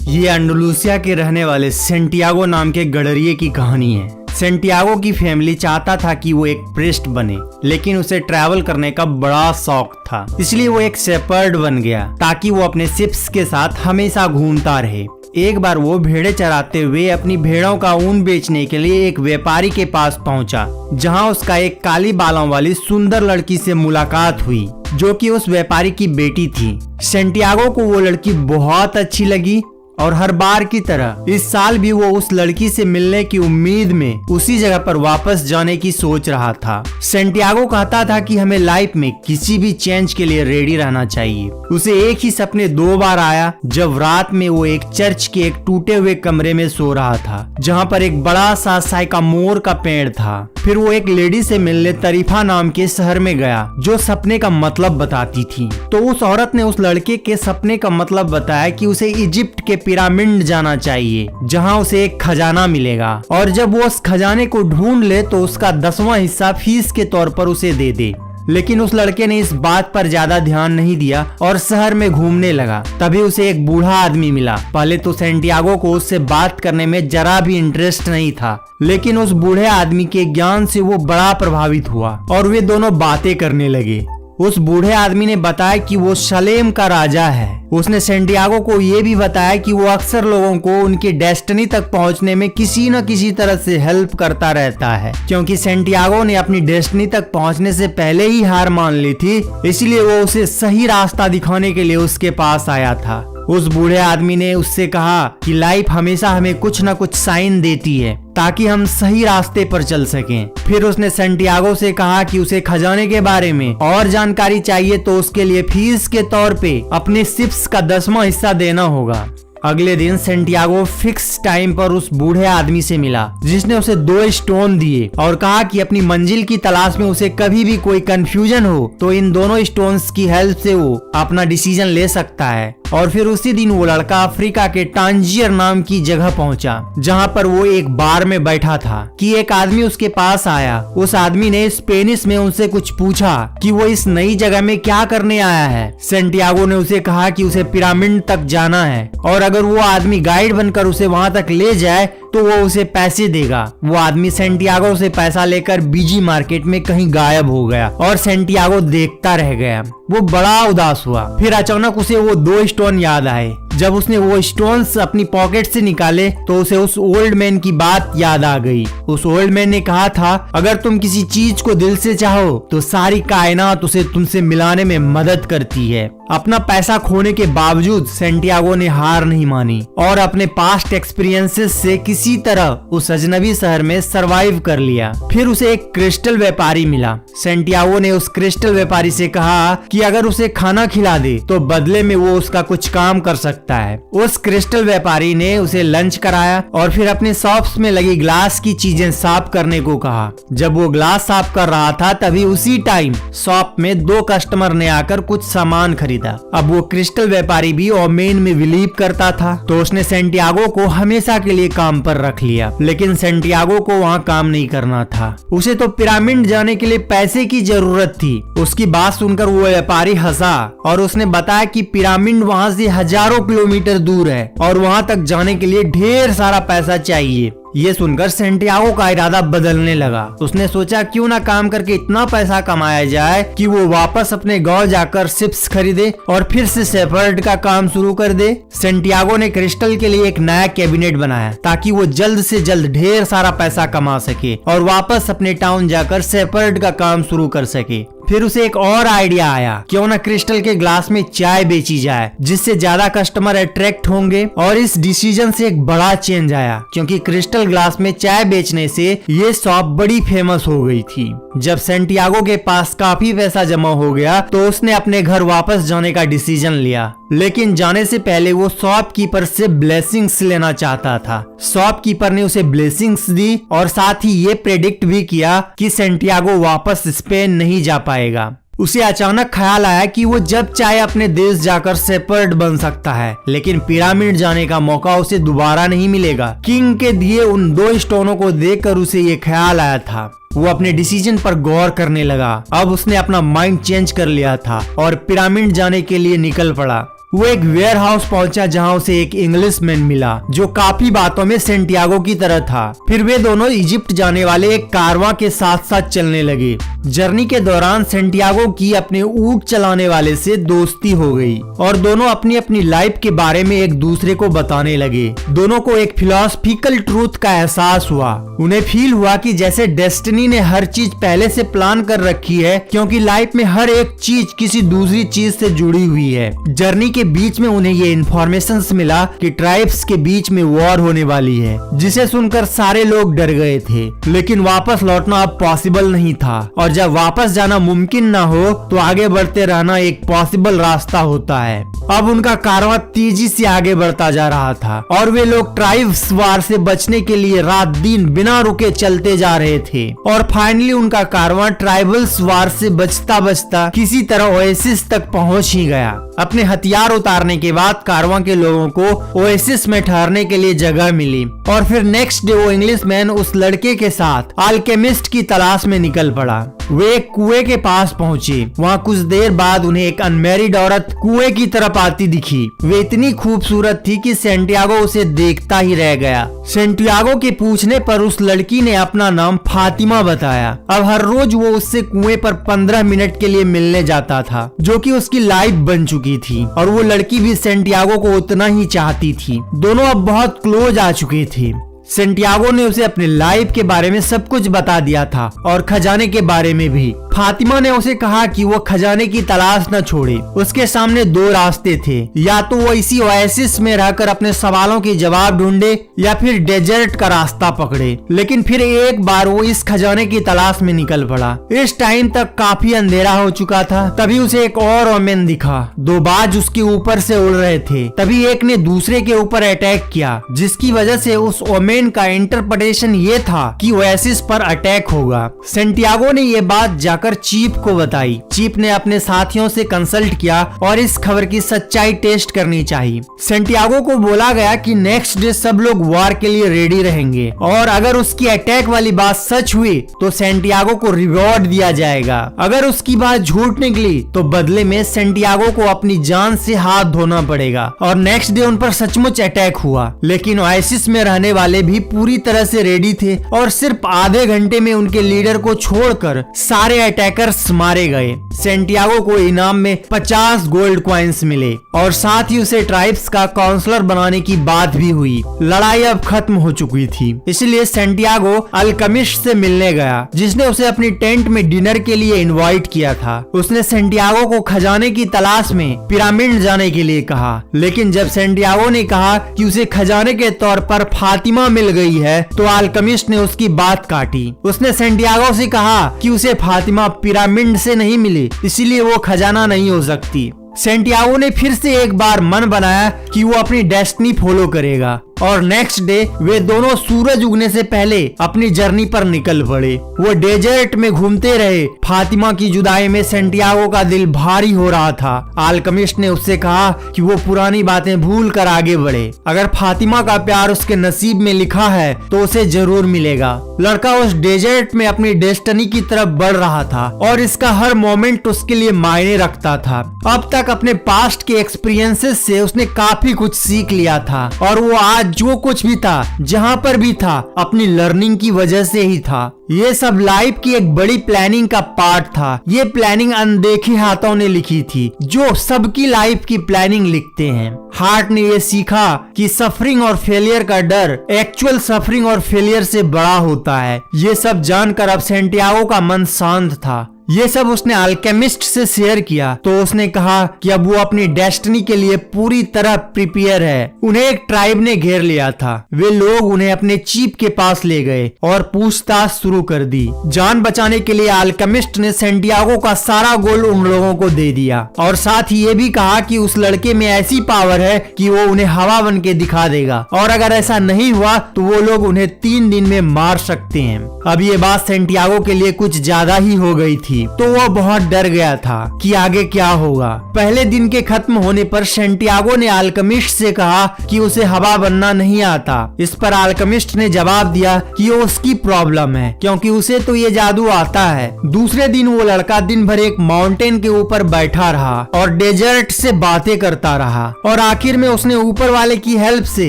ये अंडलूसिया के रहने वाले सेंटियागो नाम के गडरिये की कहानी है। सेंटियागो की फैमिली चाहता था कि वो एक प्रीस्ट बने, लेकिन उसे ट्रैवल करने का बड़ा शौक था, इसलिए वो एक शेपर्ड बन गया ताकि वो अपने शिप्स के साथ हमेशा घूमता रहे। एक बार वो भेड़े चराते हुए अपनी भेड़ों का ऊन बेचने के लिए एक व्यापारी के पास पहुंचा, जहां उसका एक काली बालों वाली सुंदर लड़की से मुलाकात हुई, जो कि उस व्यापारी की बेटी थी। सेंटियागो को वो लड़की बहुत अच्छी लगी और हर बार की तरह इस साल भी वो उस लड़की से मिलने की उम्मीद में उसी जगह पर वापस जाने की सोच रहा था। सेंटियागो कहता था कि हमें लाइफ में किसी भी चेंज के लिए रेडी रहना चाहिए। उसे एक ही सपने 2 बार आया, जब रात में वो एक चर्च के एक टूटे हुए कमरे में सो रहा था, जहाँ पर एक बड़ा सा साइकामोर का पेड़ था। फिर वो एक लेडी से मिलने तरीफा नाम के शहर में गया, जो सपने का मतलब बताती थी। तो उस औरत ने उस लड़के के सपने का मतलब बताया कि उसे इजिप्ट के पिरामिड जाना चाहिए, जहां उसे एक खजाना मिलेगा, और जब वो उस खजाने को ढूंढ ले तो उसका 10वां हिस्सा फीस के तौर पर उसे दे दे। लेकिन उस लड़के ने इस बात पर ज्यादा ध्यान नहीं दिया और शहर में घूमने लगा। तभी उसे एक बूढ़ा आदमी मिला। पहले तो सेंटियागो को उससे बात करने में जरा भी इंटरेस्ट नहीं था, लेकिन उस बूढ़े आदमी के ज्ञान से वो बड़ा प्रभावित हुआ और वे दोनों बातें करने लगे। उस बूढ़े आदमी ने बताया कि वो शलेम का राजा है। उसने सेंटियागो को ये भी बताया कि वो अक्सर लोगों को उनकी डेस्टिनी तक पहुंचने में किसी न किसी तरह से हेल्प करता रहता है, क्योंकि सेंटियागो ने अपनी डेस्टिनी तक पहुंचने से पहले ही हार मान ली थी, इसलिए वो उसे सही रास्ता दिखाने के लिए उसके पास आया था। उस बूढ़े आदमी ने उससे कहा कि लाइफ हमेशा हमें कुछ न कुछ साइन देती है ताकि हम सही रास्ते पर चल सकें। फिर उसने सेंटियागो से कहा कि उसे खजाने के बारे में और जानकारी चाहिए, तो उसके लिए फीस के तौर पे अपने शिप्स का 10वां हिस्सा देना होगा। अगले दिन सेंटियागो फिक्स टाइम पर उस बूढ़े आदमी से मिला, जिसने उसे 2 स्टोन दिए और कहा कि अपनी मंजिल की तलाश में उसे कभी भी कोई कंफ्यूजन हो तो इन दोनों स्टोन्स की हेल्प से वो अपना डिसीजन ले सकता है। और फिर उसी दिन वो लड़का अफ्रीका के टांजियर नाम की जगह पहुंचा, जहां पर वो एक बार में बैठा था कि एक आदमी उसके पास आया। उस आदमी ने स्पेनिश में उनसे कुछ पूछा कि वो इस नई जगह में क्या करने आया है। सेंटियागो ने उसे कहा कि उसे पिरामिड तक जाना है और अगर वो आदमी गाइड बनकर उसे वहां तक ले जाए तो वो उसे पैसे देगा। वो आदमी सेंटियागो से पैसा लेकर बीजी मार्केट में कहीं गायब हो गया और सेंटियागो देखता रह गया। वो बड़ा उदास हुआ। फिर अचानक उसे वो 2 स्टोन याद आए। जब उसने वो स्टोन्स अपनी पॉकेट से निकाले तो उसे उस ओल्ड मैन की बात याद आ गई। उस ओल्ड मैन ने कहा था, अगर तुम किसी चीज को दिल से चाहो तो सारी कायनात उसे तुमसे मिलाने में मदद करती है। अपना पैसा खोने के बावजूद सेंटियागो ने हार नहीं मानी और अपने पास्ट एक्सपीरियंसेस से किसी तरह उस अजनबी शहर में सरवाइव कर लिया। फिर उसे एक क्रिस्टल व्यापारी मिला। सेंटियागो ने उस क्रिस्टल व्यापारी से कहा कि अगर उसे खाना खिला दे तो बदले में वो उसका कुछ काम कर सकता है। उस क्रिस्टल व्यापारी ने उसे लंच कराया और फिर अपने शॉप्स में लगी ग्लास की चीजें साफ करने को कहा। जब वो ग्लास साफ कर रहा था तभी उसी टाइम शॉप में 2 कस्टमर ने आकर कुछ सामान खरीदा। अब वो क्रिस्टल व्यापारी भी ओमेन में बिलीव करता था, तो उसने सेंटियागो को हमेशा के लिए काम पर रख लिया। लेकिन सेंटियागो को वहाँ काम नहीं करना था, उसे तो पिरामिड जाने के लिए पैसे की जरूरत थी। उसकी बात सुनकर वो व्यापारी हंसा और उसने बताया कि पिरामिड वहाँ से हजारों किलोमीटर दूर है और वहाँ तक जाने के लिए ढेर सारा पैसा चाहिए। ये सुनकर सेंटियागो का इरादा बदलने लगा। उसने सोचा क्यों ना काम करके इतना पैसा कमाया जाए कि वो वापस अपने गांव जाकर शिप्स खरीदे और फिर से शेपर्ड का काम शुरू कर दे। सेंटियागो ने क्रिस्टल के लिए एक नया कैबिनेट बनाया ताकि वो जल्द से जल्द ढेर सारा पैसा कमा सके और वापस अपने टाउन जाकर शेपर्ड का काम शुरू कर सके। फिर उसे एक और आइडिया आया, क्यों ना क्रिस्टल के ग्लास में चाय बेची जाए, जिससे ज्यादा कस्टमर अट्रैक्ट होंगे। और इस डिसीजन से एक बड़ा चेंज आया, क्योंकि क्रिस्टल ग्लास में चाय बेचने से ये शॉप बड़ी फेमस हो गई थी। जब सेंटियागो के पास काफी पैसा जमा हो गया तो उसने अपने घर वापस जाने का डिसीजन लिया, लेकिन जाने से पहले वो शॉपकीपर से ब्लेसिंग्स लेना चाहता था। शॉपकीपर ने उसे ब्लेसिंग्स दी और साथ ही ये प्रेडिक्ट भी किया कि सेंटियागो वापस स्पेन नहीं जा पाएगा। उसे अचानक ख्याल आया कि वो जब चाहे अपने देश जाकर शेपर्ड बन सकता है, लेकिन पिरामिड जाने का मौका उसे दोबारा नहीं मिलेगा। किंग के दिए उन 2 स्टोनों को देखकर उसे ये ख्याल आया था। वो अपने डिसीजन पर गौर करने लगा। अब उसने अपना माइंड चेंज कर लिया था और पिरामिड जाने के लिए निकल पड़ा। वो एक वेयर हाउस पहुंचा जहाँ उसे एक इंग्लिशमैन मिला जो काफी बातों में सेंटियागो की तरह था। फिर वे दोनों इजिप्ट जाने वाले एक कारवां के साथ साथ चलने लगे। जर्नी के दौरान सेंटियागो की अपने ऊंट चलाने वाले से दोस्ती हो गई और दोनों अपनी अपनी लाइफ के बारे में एक दूसरे को बताने लगे। दोनों को एक फिलोसफिकल ट्रूथ का एहसास हुआ। उन्हें फील हुआ कि जैसे डेस्टिनी ने हर चीज पहले से प्लान कर रखी है, क्योंकि लाइफ में हर एक चीज किसी दूसरी चीज से जुड़ी हुई है। जर्नी के बीच में उन्हें ये इन्फॉर्मेशन मिला कि ट्राइब्स के बीच में वॉर होने वाली है, जिसे सुनकर सारे लोग डर गए थे। लेकिन वापस लौटना अब पॉसिबल नहीं था और जब वापस जाना मुमकिन ना हो तो आगे बढ़ते रहना एक पॉसिबल रास्ता होता है। अब उनका कारवां तेजी से आगे बढ़ता जा रहा था और वे लोग ट्राइब्स वार से बचने के लिए रात दिन बिना रुके चलते जा रहे थे और फाइनली उनका कारवां ट्राइबल्स वार से बचता बचता किसी तरह ओएसिस तक पहुंच ही गया। अपने हथियार उतारने के बाद कारवां के लोगों को ओएसिस में ठहरने के लिए जगह मिली और फिर नेक्स्ट डे वो इंग्लिशमैन उस लड़के के साथ अल्केमिस्ट की तलाश में निकल पड़ा। वे एक कुएं के पास पहुंचे। वहाँ कुछ देर बाद उन्हें एक अनमैरिड औरत कुएं की तरफ आती दिखी। वे इतनी खूबसूरत थी कि सेंटियागो उसे देखता ही रह गया। सेंटियागो के पूछने पर उस लड़की ने अपना नाम फातिमा बताया। अब हर रोज वो उससे कुएं पर 15 मिनट के लिए मिलने जाता था, जो कि उसकी लाइफ बन चुकी थी और वो लड़की भी सेंटियागो को उतना ही चाहती थी। दोनों अब बहुत क्लोज आ चुके थे। सेंटियागो ने उसे अपने लाइफ के बारे में सब कुछ बता दिया था और खजाने के बारे में भी। फातिमा ने उसे कहा कि वो खजाने की तलाश न छोड़े। उसके सामने दो रास्ते थे, या तो वो इसी ओएसिस में रहकर अपने सवालों के जवाब ढूंढे या फिर डेजर्ट का रास्ता पकड़े। लेकिन फिर एक बार वो इस खजाने की तलाश में निकल पड़ा। इस टाइम तक काफी अंधेरा हो चुका था। तभी उसे एक और ओमेन दिखा। दो बाज उसके ऊपर से उड़ रहे थे। तभी एक ने दूसरे के ऊपर अटैक किया, जिसकी वजह से उस ओमेन का इंटरप्रिटेशन ये था कि ओएसिस पर अटैक होगा। सेंटियागो ने ये बात जाकर चीफ को बताई। चीफ ने अपने साथियों से कंसल्ट किया और इस खबर की सच्चाई टेस्ट करनी चाहिए। सेंटियागो को बोला गया कि नेक्स्ट डे सब लोग वॉर के लिए रेडी रहेंगे और अगर उसकी अटैक वाली बात सच हुई तो सेंटियागो को रिवॉर्ड दिया जाएगा। अगर उसकी बात झूठ निकली तो बदले में सेंटियागो को अपनी जान से हाथ धोना पड़ेगा। और नेक्स्ट डे उन पर सचमुच अटैक हुआ, लेकिन ओएसिस में रहने वाले भी पूरी तरह से रेडी थे और सिर्फ आधे घंटे में उनके लीडर को छोड़कर सारे अटैकर्स मारे गए। सेंटियागो को इनाम में 50 गोल्ड कॉइन्स मिले और साथ ही उसे ट्राइब्स का काउंसलर बनाने की बात भी हुई। लड़ाई अब खत्म हो चुकी थी, इसलिए सेंटियागो अल्केमिस्ट से मिलने गया, जिसने उसे अपनी टेंट में डिनर के लिए इनवाइट किया था। उसने सेंटियागो को खजाने की तलाश में पिरामिड जाने के लिए कहा, लेकिन जब सेंटियागो ने कहा कि उसे खजाने के तौर पर फातिमा मिल गई है तो अल्केमिस्ट ने उसकी बात काटी। उसने सेंटियागो से कहा कि उसे फातिमा पिरामिड से नहीं मिली, इसीलिए वो खजाना नहीं हो सकती। सेंटियागो ने फिर से एक बार मन बनाया कि वो अपनी डेस्टिनी फॉलो करेगा और नेक्स्ट डे वे दोनों सूरज उगने से पहले अपनी जर्नी पर निकल पड़े। वो डेजर्ट में घूमते रहे। फातिमा की जुदाई में सेंटियागो का दिल भारी हो रहा था। अल्केमिस्ट ने उससे कहा कि वो पुरानी बातें भूल कर आगे बढ़े। अगर फातिमा का प्यार उसके नसीब में लिखा है तो उसे जरूर मिलेगा। लड़का उस डेजर्ट में अपनी डेस्टिनी की तरफ बढ़ रहा था और इसका हर मोमेंट उसके लिए मायने रखता था। अब तक अपने पास्ट के एक्सपीरियंसेस से उसने काफी कुछ सीख लिया था और वो आज जो कुछ भी था, जहाँ पर भी था, अपनी लर्निंग की वजह से ही था। ये सब लाइफ की एक बड़ी प्लानिंग का पार्ट था। ये प्लानिंग अनदेखे हाथों ने लिखी थी, जो सबकी लाइफ की प्लानिंग लिखते हैं। हार्ट ने ये सीखा कि सफरिंग और फेलियर का डर एक्चुअल सफरिंग और फेलियर से बड़ा होता है। ये सब जानकर अब सेंटियागो का मन शांत था। ये सब उसने अल्केमिस्ट से शेयर किया तो उसने कहा कि अब वो अपनी डेस्टिनी के लिए पूरी तरह प्रिपेयर है। उन्हें एक ट्राइब ने घेर लिया था। वे लोग उन्हें अपने चीफ के पास ले गए और पूछताछ शुरू कर दी। जान बचाने के लिए अल्केमिस्ट ने सेंटियागो का सारा गोल्ड उन लोगों को दे दिया और साथ ही ये भी कहा कि उस लड़के में ऐसी पावर है कि वो उन्हें हवा बन के दिखा देगा और अगर ऐसा नहीं हुआ तो वो लोग उन्हें 3 दिन में मार सकते हैं। अब ये बात सेंटियागो के लिए कुछ ज्यादा ही हो गई थी। थी तो वह बहुत डर गया था कि आगे क्या होगा। पहले दिन के खत्म होने पर सैंटियागो ने अल्केमिस्ट से कहा कि उसे हवा बनना नहीं आता। इस पर अल्केमिस्ट ने जवाब दिया कि वो उसकी प्रॉब्लम है क्योंकि उसे तो ये जादू आता है। दूसरे दिन वो लड़का दिन भर एक माउंटेन के ऊपर बैठा रहा और डेजर्ट से बातें करता रहा और आखिर में उसने ऊपर वाले की हेल्प से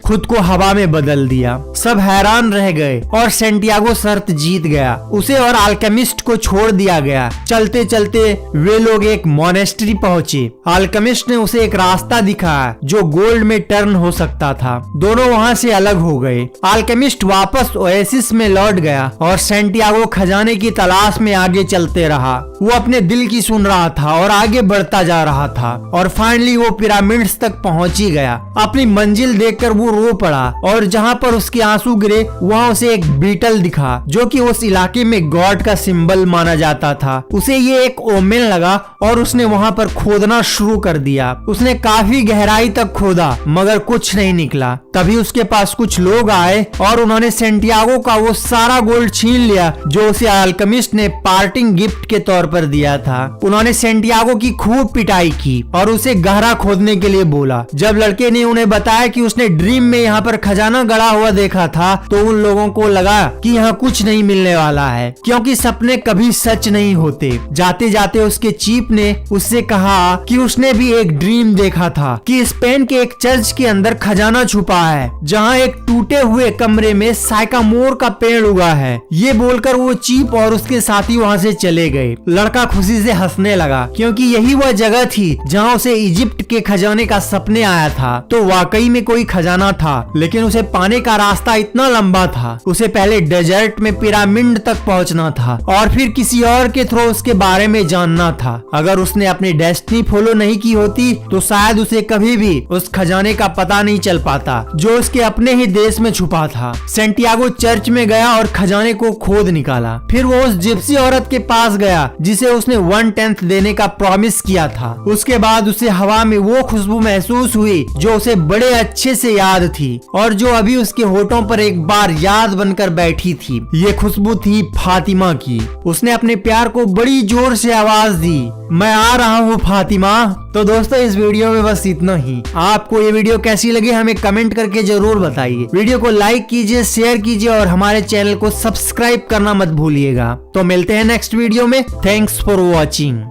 खुद को हवा में बदल दिया। सब हैरान रह गए और सैंटियागो शर्त जीत गया। उसे और अल्केमिस्ट को छोड़ दिया गया। चलते चलते वे लोग एक मोनेस्ट्री पहुंचे। अल्केमिस्ट ने उसे एक रास्ता दिखाया जो गोल्ड में टर्न हो सकता था। दोनों वहां से अलग हो गए। अल्केमिस्ट वापस ओएसिस में लौट गया और सैंटियागो खजाने की तलाश में आगे चलते रहा। वो अपने दिल की सुन रहा था और आगे बढ़ता जा रहा था और फाइनली वो पिरामिड्स तक पहुंच ही गया। अपनी मंजिल देखकर वो रो पड़ा और जहां पर उसके आंसू गिरे वहां उसे एक बीटल दिखा जो कि उस इलाके में गॉड का सिंबल माना जाता था। उसे ये एक ओमेन लगा और उसने वहां पर खोदना शुरू कर दिया। उसने काफी गहराई तक खोदा मगर कुछ नहीं निकला। तभी उसके पास कुछ लोग आए और उन्होंने सैंटियागो का वो सारा गोल्ड छीन लिया जो उसे अल्केमिस्ट ने पार्टिंग गिफ्ट के तौर पर दिया था। उन्होंने सैंटियागो की खूब पिटाई की और उसे गहरा खोदने के लिए बोला। जब लड़के ने उन्हें बताया कि उसने ड्रीम में यहाँ पर खजाना गड़ा हुआ देखा था तो उन लोगों को लगा कि यहाँ कुछ नहीं मिलने वाला है क्योंकि सपने कभी सच नहीं होते। जाते जाते उसके चीफ ने उससे कहा कि उसने भी एक ड्रीम देखा था कि स्पेन के एक चर्च के अंदर खजाना छुपा है जहाँ एक टूटे हुए कमरे में साइकामोर का पेड़ उगा है। ये बोलकर वो चीफ और उसके साथी वहाँ से चले गए। लड़का खुशी से हंसने लगा क्योंकि यही वह जगह थी जहाँ उसे इजिप्ट के खजाने का सपने आया था। तो वाकई में कोई खजाना था लेकिन उसे पाने का रास्ता इतना लंबा था। उसे पहले डेजर्ट में पिरामिड तक पहुंचना था और फिर किसी और के थ्रू उसके बारे में जानना था। अगर उसने अपनी डेस्टिनी फॉलो नहीं की होती तो शायद उसे कभी भी उस खजाने का पता नहीं चल पाता जो उसके अपने ही देश में छुपा था। सैंटियागो चर्च में गया और खजाने को खोद निकाला। फिर वो उस जिप्सी औरत के पास गया जिसे उसने 1/10 देने का प्रॉमिस किया था। उसके बाद उसे हवा में वो खुशबू महसूस हुई जो उसे बड़े अच्छे से याद थी और जो अभी उसके होठों पर एक बार याद बनकर बैठी थी। ये खुशबू थी फातिमा की। उसने अपने प्यार को बड़ी जोर से आवाज दी, मैं आ रहा हूँ फातिमा। तो दोस्तों इस वीडियो में बस इतना ही। आपको ये वीडियो कैसी लगी हमें कमेंट करके जरूर बताइए। वीडियो को लाइक कीजिए, शेयर कीजिए और हमारे चैनल को सब्सक्राइब करना मत भूलिएगा। तो मिलते हैं नेक्स्ट वीडियो में। Thanks for watching.